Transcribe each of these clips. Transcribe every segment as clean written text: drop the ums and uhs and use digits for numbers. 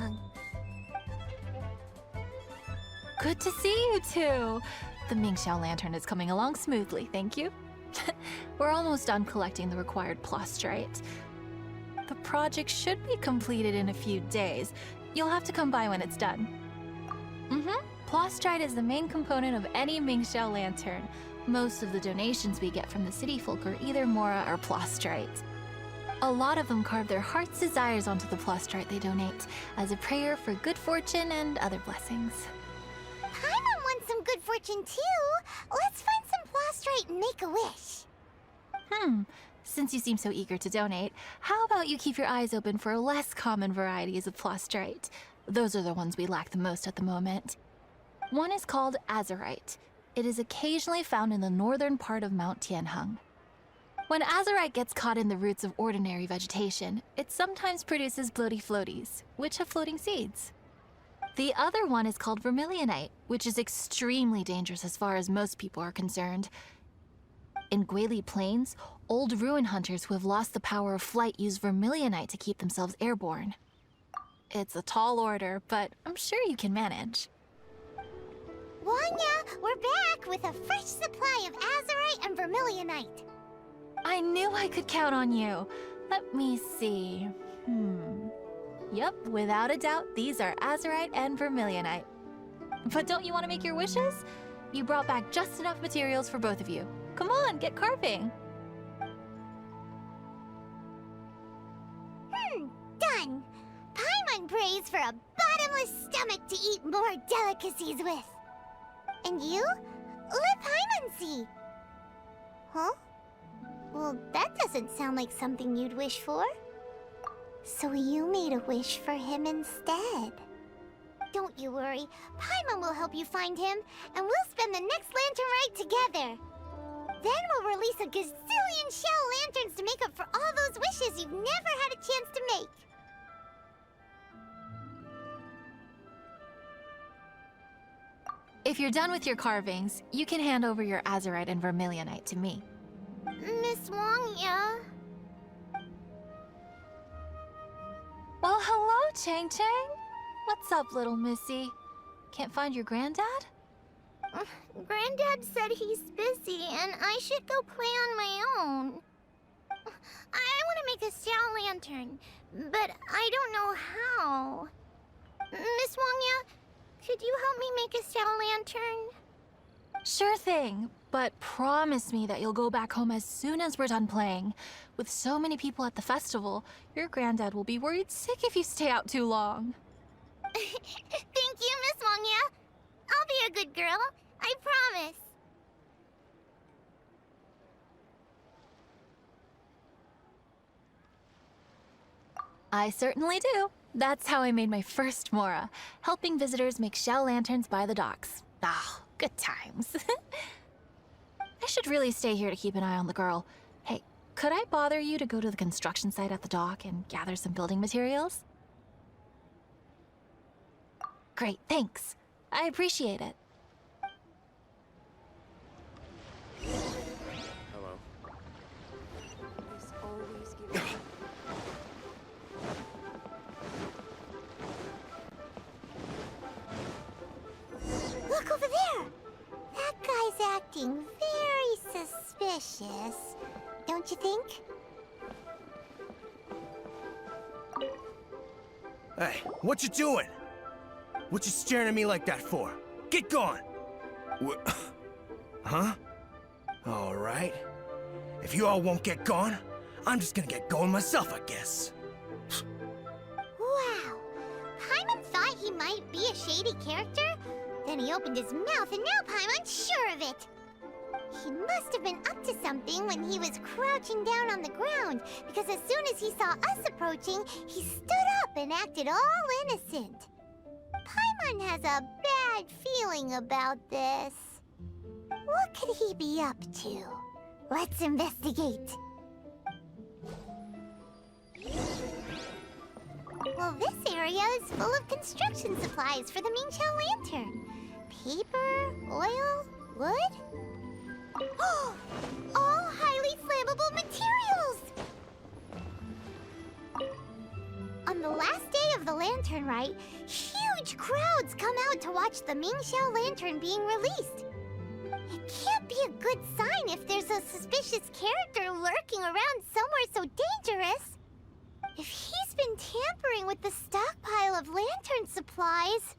along? Good to see you two. The Mingxiao Lantern is coming along smoothly, thank you. We're almost done collecting the required plastrite. The project should be completed in a few days. You'll have to come by when it's done. Plastrite is the main component of any Mingxiao Lantern. Most of the donations we get from the city folk are either Mora or plastrite. A lot of them carve their heart's desires onto the plastrite they donate, as a prayer for good fortune and other blessings. Paimon wants some good fortune too. Let's find some plastrite and make a wish. Since you seem so eager to donate, how about you keep your eyes open for less common varieties of plastrite? Those are the ones we lack the most at the moment. One is called azurite. It is occasionally found in the northern part of Mount Tianheng. When azurite gets caught in the roots of ordinary vegetation, it sometimes produces bloaty floaties, which have floating seeds. The other one is called vermilionite, which is extremely dangerous as far as most people are concerned. In Guili Plains, old ruin hunters who have lost the power of flight use vermilionite to keep themselves airborne. It's a tall order, but I'm sure you can manage. Wanya, we're back with a fresh supply of azurite and vermilionite. I knew I could count on you. Let me see. Yep, without a doubt, these are azurite and vermilionite. But don't you want to make your wishes? You brought back just enough materials for both of you. Come on, get carving. Done. Paimon prays for a bottomless stomach to eat more delicacies with. And you? Let Paimon see. Huh? Well, that doesn't sound like something you'd wish for. So you made a wish for him instead. Don't you worry. Paimon will help you find him, and we'll spend the next Lantern Rite together. Then we'll release a gazillion Xiao Lanterns to make up for all those wishes you've never had a chance to make. If you're done with your carvings, you can hand over your azurite and vermilionite to me. Miss Wangya. Well, hello, Chang Chang. What's up, little missy? Can't find your granddad? Granddad said he's busy and I should go play on my own. I want to make a Xiao Lantern, but I don't know how. Miss Wangya, could you help me make a Xiao Lantern? Sure thing, but promise me that you'll go back home as soon as we're done playing. With so many people at the festival, your granddad will be worried sick if you stay out too long. Thank you, Miss Wangya. I'll be a good girl. I promise. I certainly do. That's how I made my first Mora, helping visitors make Xiao Lanterns by the docks. Ah, good times. I should really stay here to keep an eye on the girl. Hey, could I bother you to go to the construction site at the dock and gather some building materials? Great, thanks. I appreciate it. Hello. Look over there! That guy's acting very suspicious, don't you think? Hey, what you doing? What you staring at me like that for? Get gone! Huh? All right. If you all won't get gone, I'm just gonna get going myself, I guess. Wow! Paimon thought he might be a shady character? Then he opened his mouth and now Paimon's sure of it! He must have been up to something when he was crouching down on the ground, because as soon as he saw us approaching, he stood up and acted all innocent. Paimon has a bad feeling about this. What could he be up to? Let's investigate. Well, this area is full of construction supplies for the Mingxiao Lantern. Paper, oil, wood? All highly flammable materials! On the last day of of the Lantern Rite, huge crowds come out to watch the Mingxiao Lantern being released. It can't be a good sign if there's a suspicious character lurking around somewhere so dangerous. If he's been tampering with the stockpile of lantern supplies...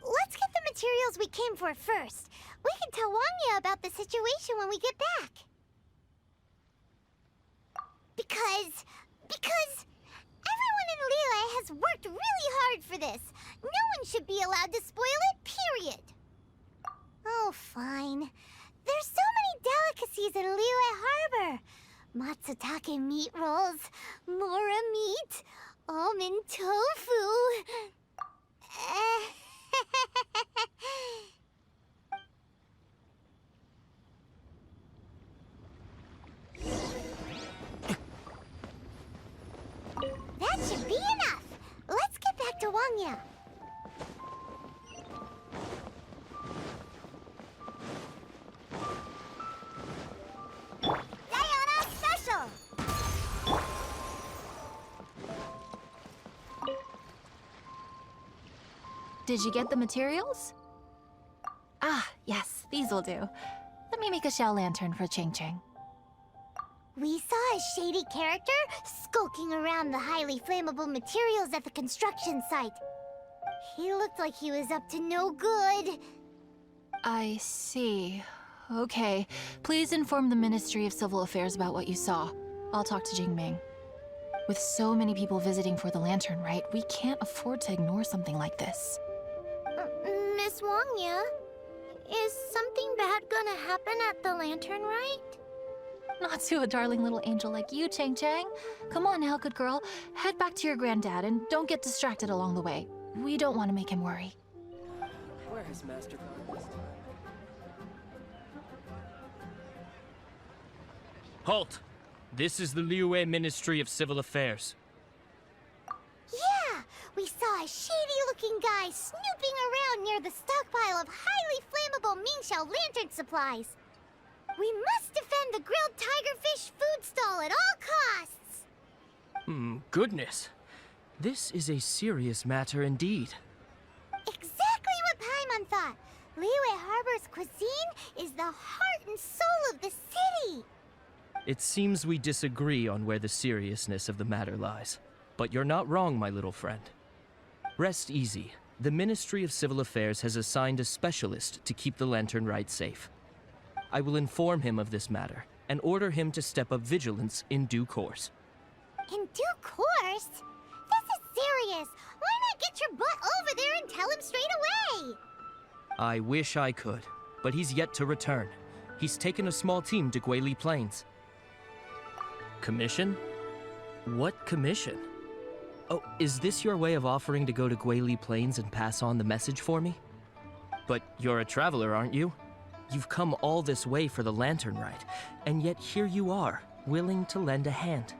Let's get the materials we came for first. We can tell Wangya about the situation when we get back. Because everyone in Liyue has worked really hard for this. No one should be allowed to spoil it, period. Oh, fine. There's so many delicacies in Liyue Harbor. Matsutake meat rolls, mora meat, almond tofu. That should be enough. Let's get back to Wangya. Diana Special! Did you get the materials? Ah, yes, these will do. Let me make a Xiao Lantern for Ching Ching. We saw a shady character skulking around the highly flammable materials at the construction site. He looked like he was up to no good. I see. Okay, please inform the Ministry of Civil Affairs about what you saw. I'll talk to Jingming. With so many people visiting for the Lantern Rite, we can't afford to ignore something like this. Miss Wangya, is something bad gonna happen at the Lantern Rite? Not to a darling little angel like you, Chang Chang. Come on now, good girl. Head back to your granddad and don't get distracted along the way. We don't want to make him worry. Where has Master gone this time? Halt! This is the Liyue Ministry of Civil Affairs. Yeah, we saw a shady-looking guy snooping around near the stockpile of highly flammable Mingxiao Lantern supplies. We must defend the grilled tigerfish food stall at all costs! Goodness. This is a serious matter indeed. Exactly what Paimon thought. Liyue Harbor's cuisine is the heart and soul of the city. It seems we disagree on where the seriousness of the matter lies. But you're not wrong, my little friend. Rest easy. The Ministry of Civil Affairs has assigned a specialist to keep the Lantern Rite safe. I will inform him of this matter and order him to step up vigilance in due course. In due course? This is serious. Why not get your butt over there and tell him straight away? I wish I could, but he's yet to return. He's taken a small team to Guili Plains. Commission? What commission? Oh, is this your way of offering to go to Guili Plains and pass on the message for me? But you're a traveler, aren't you? You've come all this way for the Lantern Rite, and yet here you are, willing to lend a hand.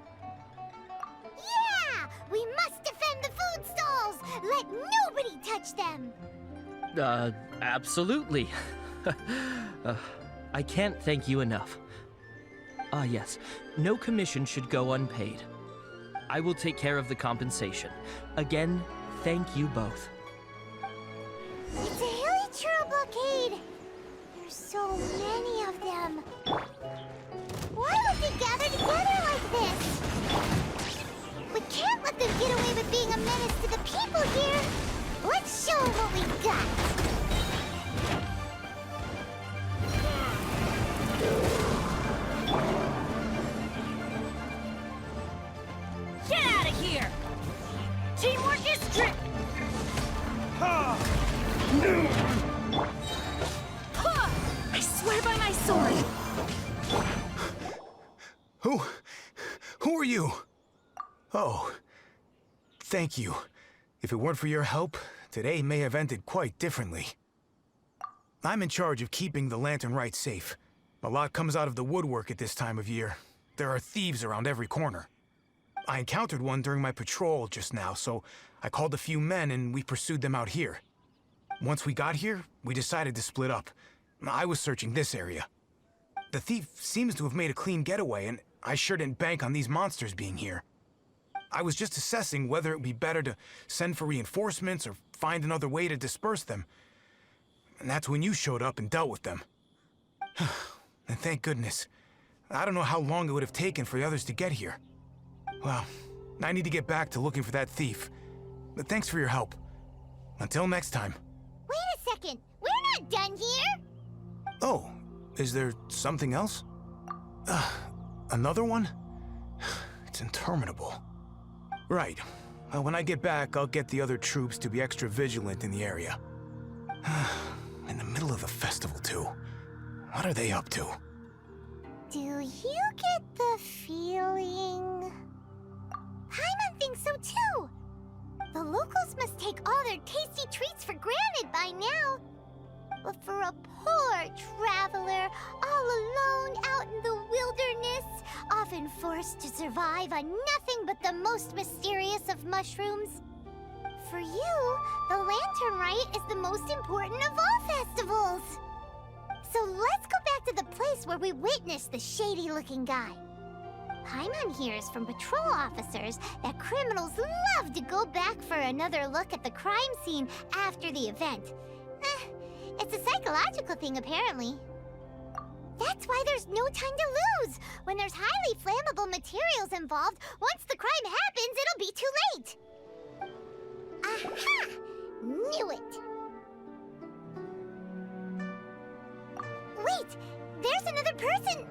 Yeah! We must defend the food stalls! Let nobody touch them! Absolutely. I can't thank you enough. Ah, yes. No commission should go unpaid. I will take care of the compensation. Again, thank you both. It's a hilly churro blockade! There's so many of them. Why would they gather together like this? We can't let them get away with being a menace to the people here! Let's show them what we got! Get out of here! Teamwork is trick! I swear by my sword! Who are you? Oh, thank you. If it weren't for your help, today may have ended quite differently. I'm in charge of keeping the Lantern Rite safe. A lot comes out of the woodwork at this time of year. There are thieves around every corner. I encountered one during my patrol just now, so I called a few men and we pursued them out here. Once we got here, we decided to split up. I was searching this area. The thief seems to have made a clean getaway, and I sure didn't bank on these monsters being here. I was just assessing whether it would be better to send for reinforcements or find another way to disperse them. And that's when you showed up and dealt with them. And thank goodness. I don't know how long it would have taken for the others to get here. Well, I need to get back to looking for that thief. But thanks for your help. Until next time. Wait a second. We're not done here. Oh, is there something else? Another one? It's interminable. Right. Well, when I get back, I'll get the other troops to be extra vigilant in the area. In the middle of the festival, too. What are they up to? Do you get the feeling... Paimon thinks so too! The locals must take all their tasty treats for granted by now. But for a poor traveler, all alone out in the wilderness, often forced to survive on nothing but the most mysterious of mushrooms, for you, the Lantern Rite is the most important of all festivals. So let's go back to the place where we witnessed the shady-looking guy. Paimon hears from patrol officers that criminals love to go back for another look at the crime scene after the event. It's a psychological thing, apparently. That's why there's no time to lose. When there's highly flammable materials involved, once the crime happens, it'll be too late. Aha! Knew it! Wait! There's another person!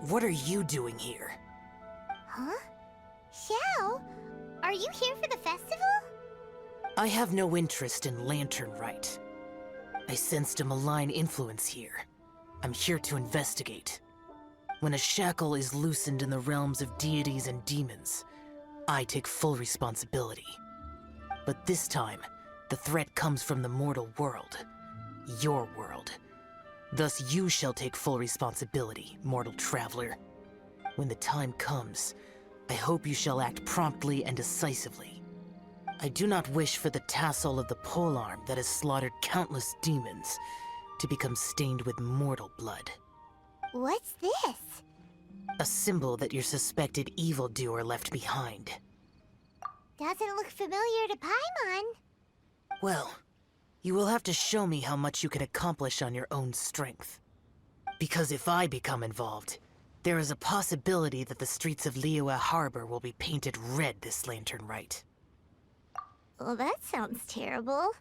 What are you doing here? Huh? Xiao? Are you here for the festival? I have no interest in Lantern Rite. I sensed a malign influence here. I'm here to investigate. When a shackle is loosened in the realms of deities and demons, I take full responsibility. But this time, the threat comes from the mortal world. Your world. Thus you shall take full responsibility, mortal traveler. When the time comes, I hope you shall act promptly and decisively. I do not wish for the tassel of the polearm that has slaughtered countless demons to become stained with mortal blood. What's this? A symbol that your suspected evildoer left behind. Doesn't look familiar to Paimon. Well, you will have to show me how much you can accomplish on your own strength. Because if I become involved, there is a possibility that the streets of Liyue Harbor will be painted red this Lantern Rite. Well, that sounds terrible.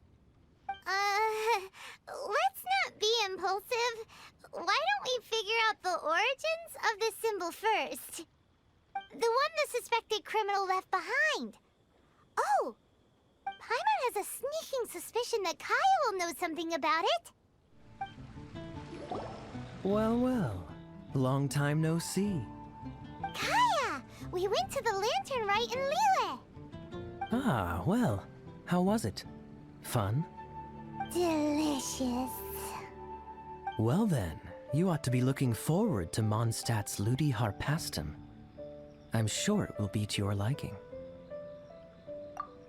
Let's not be impulsive. Why don't we figure out the origins of this symbol first? The one the suspected criminal left behind. Oh! Paimon has a sneaking suspicion that Kaya will know something about it. Well, well. Long time no see. Kaya! We went to the Lantern Rite in Liyue. Ah, well. How was it? Fun? Delicious. Well then, you ought to be looking forward to Mondstadt's Ludi Harpastum. I'm sure it will be to your liking.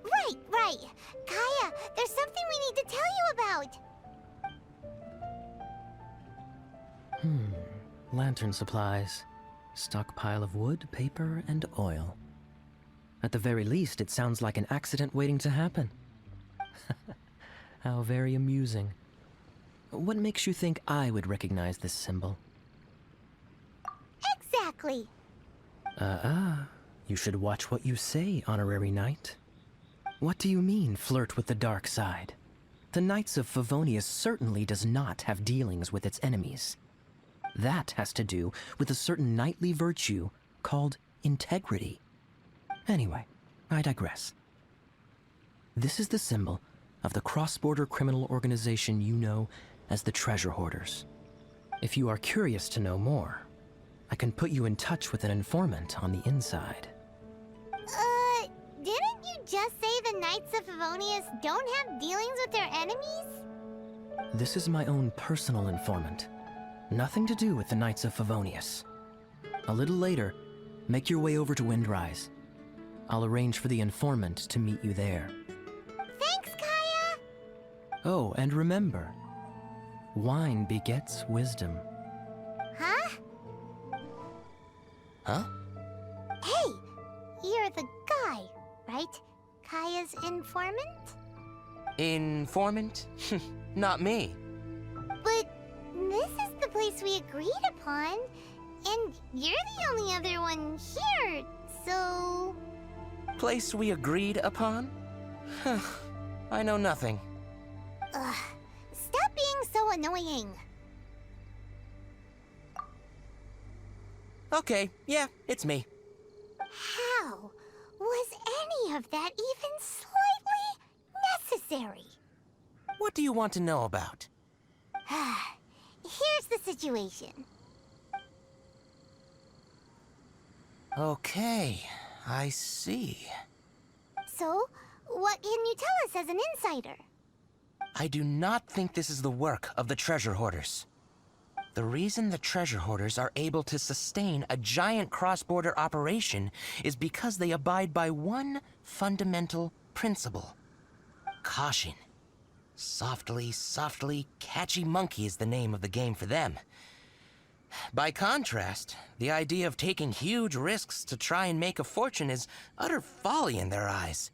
Right. Kaya, there's something we need to tell you about. Lantern supplies. Stockpile of wood, paper, and oil. At the very least, it sounds like an accident waiting to happen. How very amusing. What makes you think I would recognize this symbol? Exactly. You should watch what you say, honorary knight. What do you mean, flirt with the dark side? The Knights of Favonius certainly does not have dealings with its enemies. That has to do with a certain knightly virtue called integrity. Anyway, I digress. This is the symbol of the cross-border criminal organization you know as the Treasure Hoarders. If you are curious to know more, I can put you in touch with an informant on the inside. Didn't you just say the Knights of Favonius don't have dealings with their enemies? This is my own personal informant. Nothing to do with the Knights of Favonius. A little later, make your way over to Windrise. I'll arrange for the informant to meet you there. Thanks, Oh, and remember, wine begets wisdom. Huh? Huh? Hey, you're the guy, right? Kaya's informant? Informant? Not me. But this is the place we agreed upon, and you're the only other one here, so... Place we agreed upon? I know nothing. Ugh, stop being so annoying. Okay, yeah, it's me. How was any of that even slightly necessary? What do you want to know about? Here's the situation. Okay, I see. So, what can you tell us as an insider? I do not think this is the work of the treasure hoarders. The reason the treasure hoarders are able to sustain a giant cross-border operation is because they abide by one fundamental principle. Caution. Softly, softly, catchy monkey is the name of the game for them. By contrast, the idea of taking huge risks to try and make a fortune is utter folly in their eyes.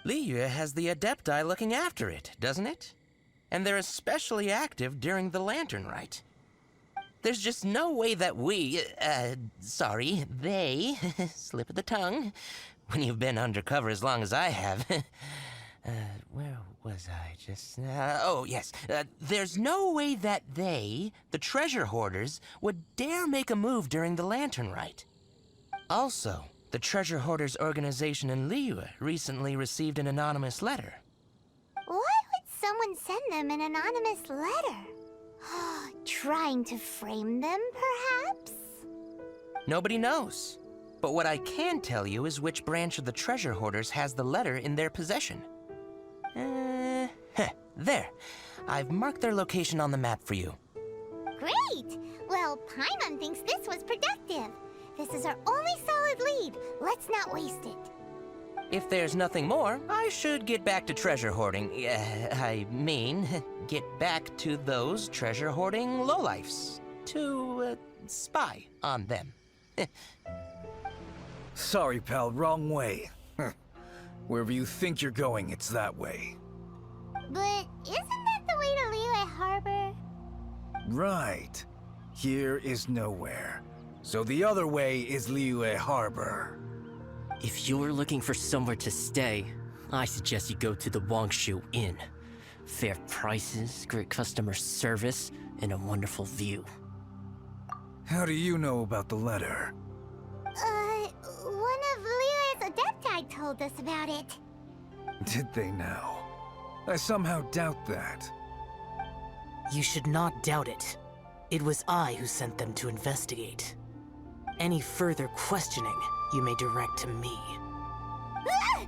Liyue has the Adepti looking after it, doesn't it? And they're especially active during the Lantern Rite. There's just no way that they, slip of the tongue, when you've been undercover as long as I have. Where was I just now? Oh, yes. There's no way that they, the treasure hoarders, would dare make a move during the Lantern Rite. Also, the treasure hoarders organization in Liyue recently received an anonymous letter. Why would someone send them an anonymous letter? Trying to frame them, perhaps? Nobody knows. But what I can tell you is which branch of the treasure hoarders has the letter in their possession. There. I've marked their location on the map for you. Great! Well, Paimon thinks this was productive. This is our only solid lead. Let's not waste it. If there's nothing more, I should get back to treasure hoarding. Get back to those treasure hoarding lowlifes. To, spy on them. Sorry, pal, wrong way. Wherever you think you're going, it's that way. But isn't that the way to Liyue Harbor? Right. Here is nowhere. So the other way is Liyue Harbor. If you're looking for somewhere to stay, I suggest you go to the Wangshu Inn. Fair prices, great customer service, and a wonderful view. How do you know about the letter? One of Liyue's Adepti told us about it. Did they now? I somehow doubt that. You should not doubt it. It was I who sent them to investigate. Any further questioning you may direct to me. Ah!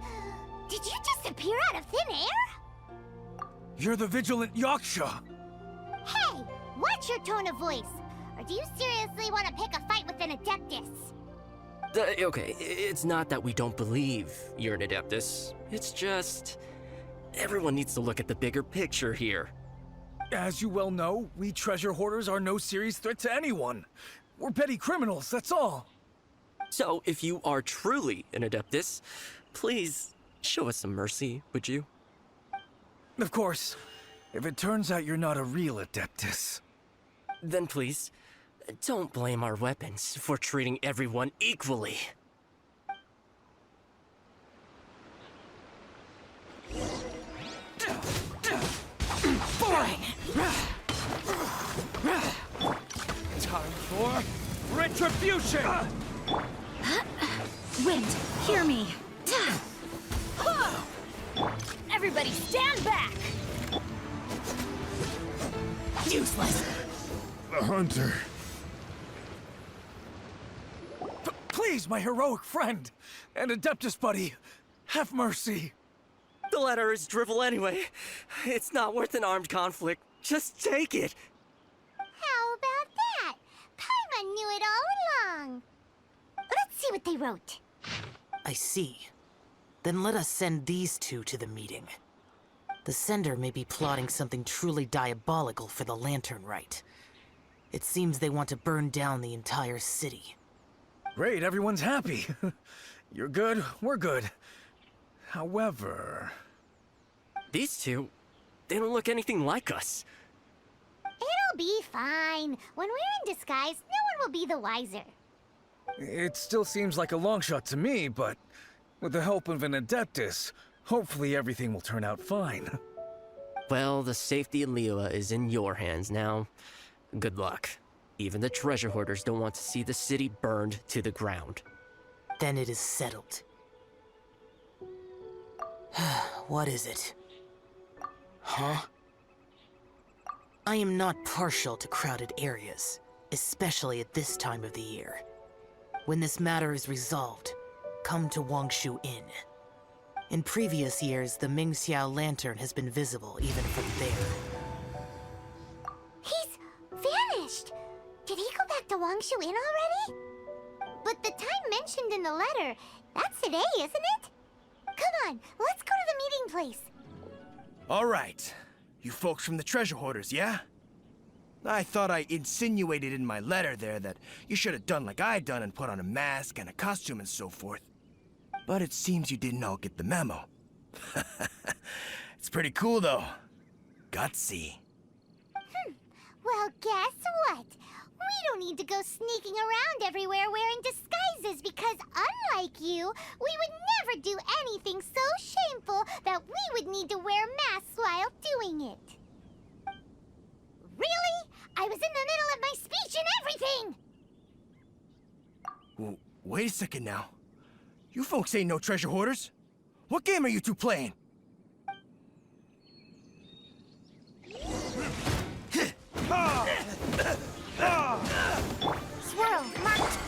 Did you just appear out of thin air? You're the vigilant Yaksha! Hey! Watch your tone of voice! Or do you seriously want to pick a fight with an Adeptus? Okay, it's not that we don't believe you're an Adeptus. It's just... everyone needs to look at the bigger picture here. As you well know, we treasure hoarders are no serious threat to anyone. We're petty criminals, that's all. So, if you are truly an Adeptus, please show us some mercy, would you? Of course, if it turns out you're not a real Adeptus. Then please, don't blame our weapons for treating everyone equally. Time for retribution! Wind, hear me. Everybody stand back! Useless! The hunter. Please, my heroic friend and Adeptus buddy, have mercy. The letter is drivel anyway. It's not worth an armed conflict. Just take it. How about that? Paimon knew it all along. Let's see what they wrote. I see. Then let us send these two to the meeting. The sender may be plotting something truly diabolical for the Lantern Rite. It seems they want to burn down the entire city. Great, everyone's happy. You're good, we're good. However... These two, they don't look anything like us. It'll be fine. When we're in disguise, no one will be the wiser. It still seems like a long shot to me, but with the help of an Adeptus, hopefully everything will turn out fine. Well, the safety of Liyue is in your hands now. Good luck. Even the treasure hoarders don't want to see the city burned to the ground. Then it is settled. What is it? Huh? I am not partial to crowded areas, especially at this time of the year. When this matter is resolved, come to Wangshu Inn. In previous years, the Mingxiao Lantern has been visible even from there. He's vanished! Did he go back to Wangshu Inn already? But the time mentioned in the letter, that's today, isn't it? Come on, let's go to the meeting place. All right. You folks from the treasure hoarders, yeah? I thought I insinuated in my letter there that you should have done like I done and put on a mask and a costume and so forth. But it seems you didn't all get the memo. It's pretty cool, though. Gutsy. Well, guess what? We don't need to go sneaking around everywhere wearing disguises because unlike you, we would never do anything so shameful that we would need to wear masks while doing it. Really? I was in the middle of my speech and everything! Wait a second now. You folks ain't no treasure hoarders. What game are you two playing? Swirl, marked!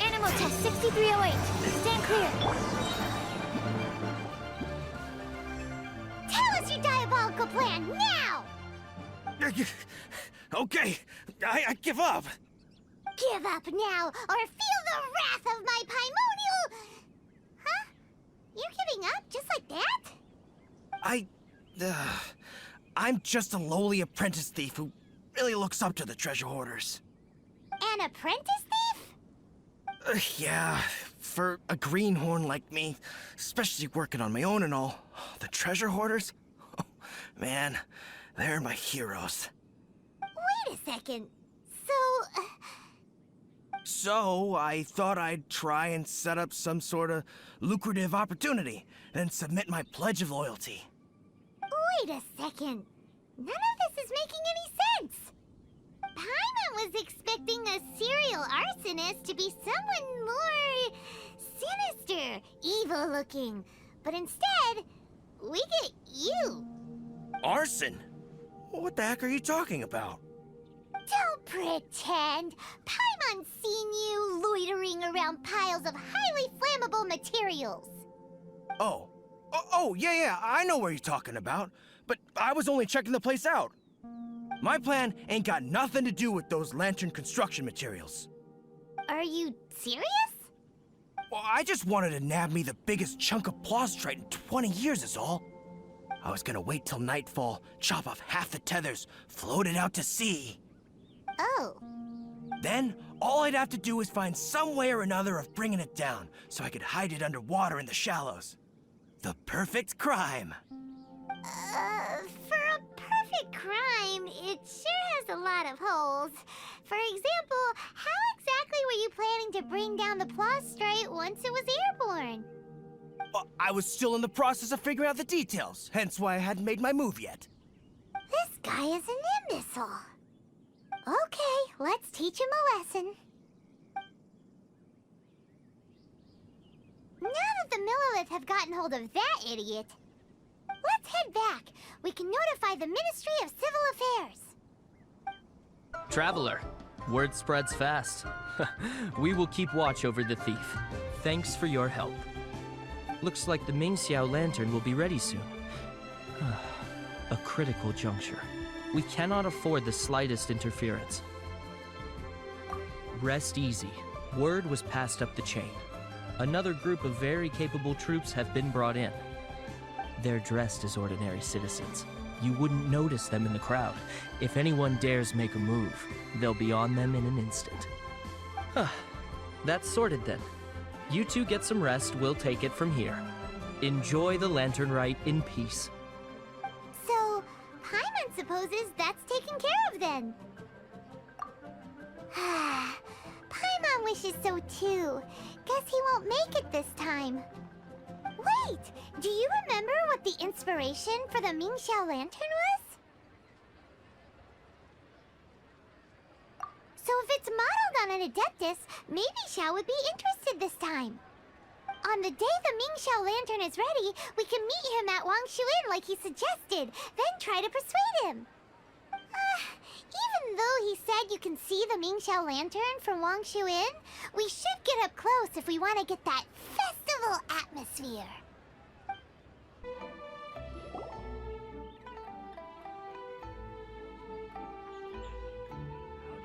Animal test 6308. Stand clear. Tell us your diabolical plan, now! Okay, I give up. Give up now, or feel the wrath of my Paimonial... Huh? You're giving up just like that? I'm just a lowly apprentice thief who really looks up to the treasure hoarders. An apprentice thief? Yeah, for a greenhorn like me, especially working on my own and all, the treasure hoarders? Oh, man, they're my heroes. Wait a second. So, I thought I'd try and set up some sort of lucrative opportunity, and submit my pledge of loyalty. Wait a second. None of this is making any sense. Paimon was expecting a serial arsonist to be someone more sinister, evil-looking. But instead, we get you. Arson? What the heck are you talking about? Don't pretend. Paimon's seen you loitering around piles of highly flammable materials. Oh, yeah, I know what you're talking about. But I was only checking the place out. My plan ain't got nothing to do with those lantern construction materials. Are you serious? Well, I just wanted to nab me the biggest chunk of plaustrite in 20 years is all. I was gonna wait till nightfall, chop off half the tethers, float it out to sea. Oh. Then, all I'd have to do is find some way or another of bringing it down, so I could hide it underwater in the shallows. The perfect crime. For a perfect crime, it sure has a lot of holes. For example, how exactly were you planning to bring down the plaustrite once it was airborne? I was still in the process of figuring out the details, hence why I hadn't made my move yet. This guy is an imbecile. Okay, let's teach him a lesson. Now that the Millilith have gotten hold of that idiot, let's head back. We can notify the Ministry of Civil Affairs. Traveler, Word spreads fast. We will keep watch over the thief. Thanks for your help. Looks like the Mingxiao Lantern will be ready soon. A critical juncture. We cannot afford the slightest interference. Rest easy. Word was passed up the chain. Another group of very capable troops have been brought in. They're dressed as ordinary citizens. You wouldn't notice them in the crowd. If anyone dares make a move, they'll be on them in an instant. That's sorted then. You two get some rest, we'll take it from here. Enjoy the Lantern Rite in peace. So, Paimon supposes that's taken care of then. Paimon wishes so too. Guess he won't make it this time. Wait, do you remember what the inspiration for the Mingxiao Lantern was? So if it's modeled on an Adeptus, maybe Xiao would be interested this time. On the day the Mingxiao Lantern is ready, we can meet him at Wangshu Inn like he suggested, then try to persuade him. Even though he said you can see the Mingxiao Lantern from Wangshu Inn, we should get up close if we want to get that festival atmosphere.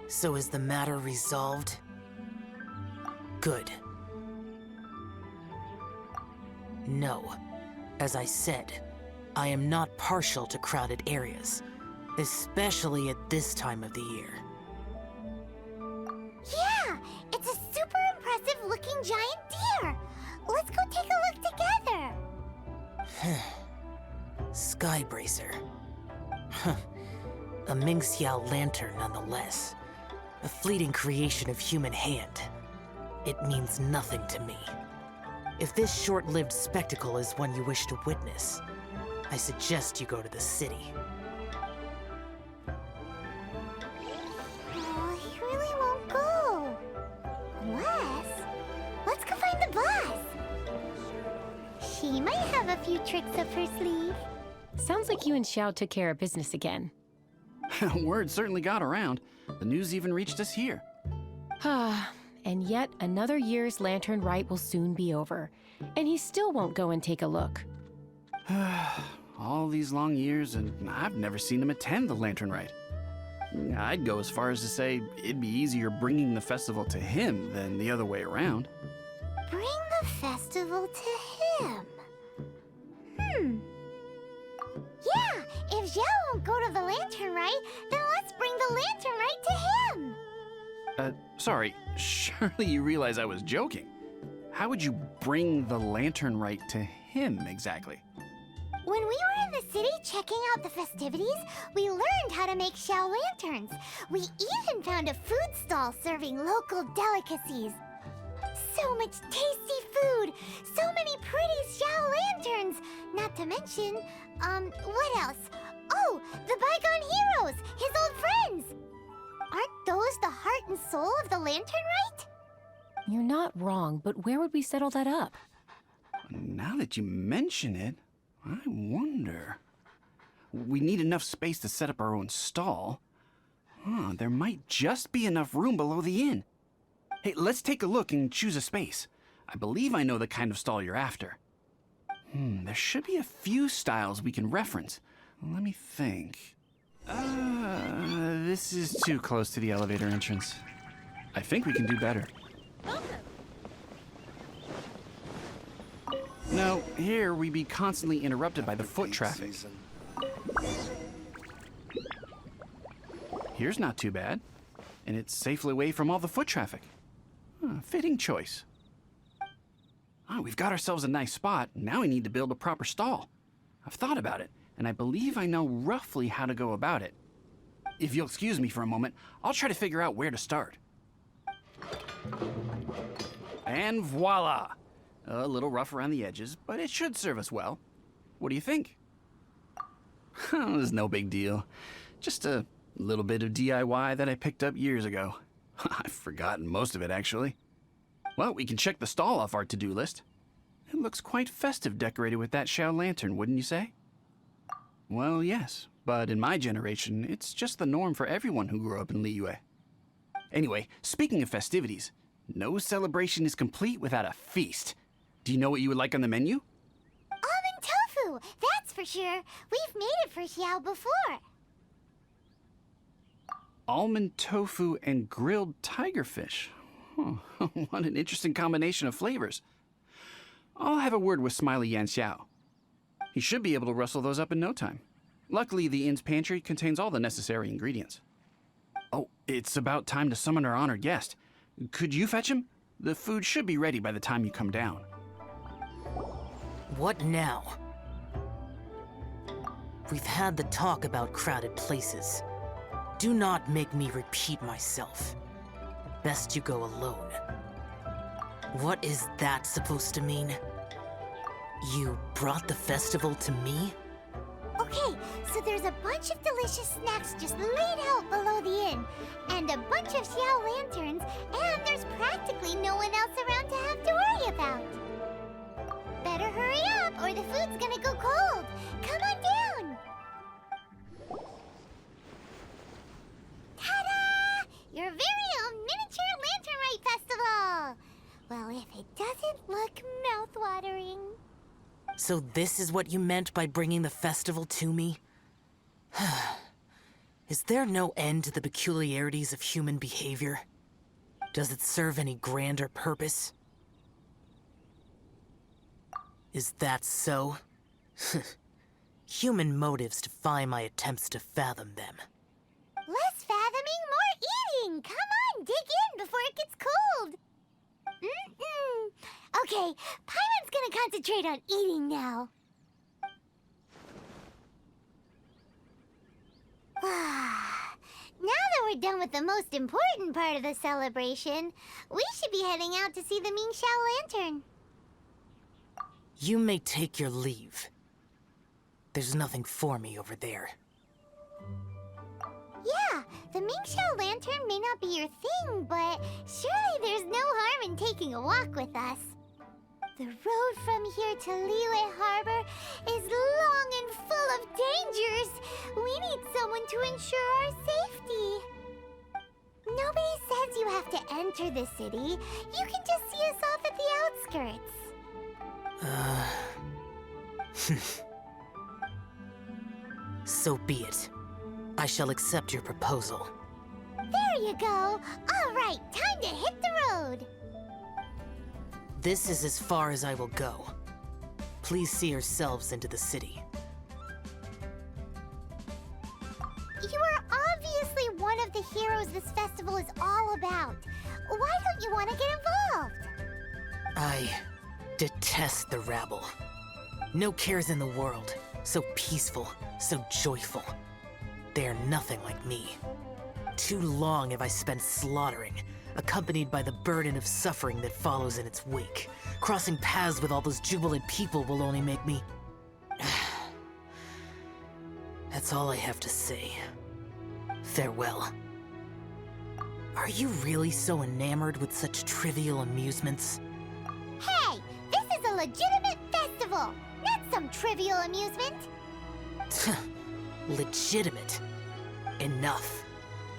So is the matter resolved? Good. No. As I said, I am not partial to crowded areas, especially at this time of the year. Yeah, it's a super impressive looking giant deer. Let's go take a look together. Skybracer. A Mingxiao Lantern nonetheless. A fleeting creation of human hand. It means nothing to me. If this short-lived spectacle is one you wish to witness, I suggest you go to the city. Oh, he really won't go. Unless... let's go find the boss. She might have a few tricks up her sleeve. Sounds like you and Xiao took care of business again. Word certainly got around. The news even reached us here. And yet another year's Lantern Rite will soon be over, and he still won't go and take a look. All these long years, and I've never seen him attend the Lantern Rite. I'd go as far as to say it'd be easier bringing the festival to him than the other way around. Bring the festival to him. Yeah, if Xiao won't go to the Lantern Rite, then let's bring the Lantern Rite to him. Sorry, surely you realize I was joking. How would you bring the Lantern Rite to him exactly? When we were in the city checking out the festivities, we learned how to make Xiao Lanterns. We even found a food stall serving local delicacies. So much tasty food! So many pretty Xiao Lanterns! Not to mention, what else? Oh, the bygone heroes! His old friends! Aren't those the heart and soul of the Lantern Rite? You're not wrong, but where would we settle that up? Now that you mention it, I wonder. We need enough space to set up our own stall. There might just be enough room below the inn. Hey, let's take a look and choose a space. I believe I know the kind of stall you're after. There should be a few styles we can reference. Let me think. This is too close to the elevator entrance. I think we can do better. No, here we'd be constantly interrupted by the foot traffic. Here's not too bad, and it's safely away from all the foot traffic. Fitting choice. We've got ourselves a nice spot. Now we need to build a proper stall. I've thought about it, and I believe I know roughly how to go about it. If you'll excuse me for a moment, I'll try to figure out where to start. And voila! A little rough around the edges, but it should serve us well. What do you think? It's no big deal. Just a little bit of DIY that I picked up years ago. I've forgotten most of it, actually. Well, we can check the stall off our to-do list. It looks quite festive decorated with that Xiao Lantern, wouldn't you say? Well, yes, but in my generation, it's just the norm for everyone who grew up in Liyue. Anyway, speaking of festivities, no celebration is complete without a feast. Do you know what you would like on the menu? Almond tofu, that's for sure. We've made it for Xiao before. Almond tofu and grilled tigerfish. Huh. What an interesting combination of flavors. I'll have a word with Smiley Yanxiao. He should be able to rustle those up in no time. Luckily, the inn's pantry contains all the necessary ingredients. Oh, it's about time to summon our honored guest. Could you fetch him? The food should be ready by the time you come down. What now? We've had the talk about crowded places. Do not make me repeat myself. Best you go alone. What is that supposed to mean? You brought the festival to me? Okay, so there's a bunch of delicious snacks just laid out below the inn, and a bunch of Xiao Lanterns, and there's practically no one else around to have to worry about. Better hurry up, or the food's gonna go cold. Come on down. Ta-da! Your very own miniature Lantern Rite festival. Well, if it doesn't look mouth-watering. So this is what you meant by bringing the festival to me? Is there no end to the peculiarities of human behavior? Does it serve any grander purpose? Is that so? Human motives defy my attempts to fathom them. Less fathoming, more eating. Come on, dig in before it gets cold. Okay, Paimon's gonna concentrate on eating now. Now that we're done with the most important part of the celebration, we should be heading out to see the Mingxiao Lantern. You may take your leave. There's nothing for me over there. Yeah, the Mingxiao Lantern may not be your thing, but surely there's no harm in taking a walk with us. The road from here to Liyue Harbor is long and full of dangers. We need someone to ensure our safety. Nobody says you have to enter the city. You can just see us off at the outskirts. So be it. I shall accept your proposal. There you go. All right, time to hit the road. This is as far as I will go. Please see yourselves into the city. You are obviously one of the heroes this festival is all about. Why don't you want to get involved? I detest the rabble. No cares in the world. So peaceful, so joyful. They are nothing like me. Too long have I spent slaughtering, accompanied by the burden of suffering that follows in its wake. Crossing paths with all those jubilant people will only make me... That's all I have to say. Farewell. Are you really so enamored with such trivial amusements? Hey, this is a legitimate festival, not some trivial amusement. Legitimate. Enough.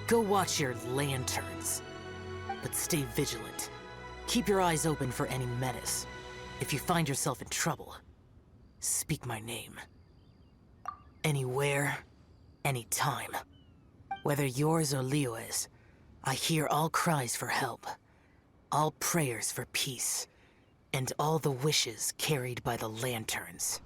Go watch your lanterns. But stay vigilant. Keep your eyes open for any menace. If you find yourself in trouble, speak my name. Anywhere, anytime. Whether yours or Liyue's, I hear all cries for help, all prayers for peace, and all the wishes carried by the lanterns.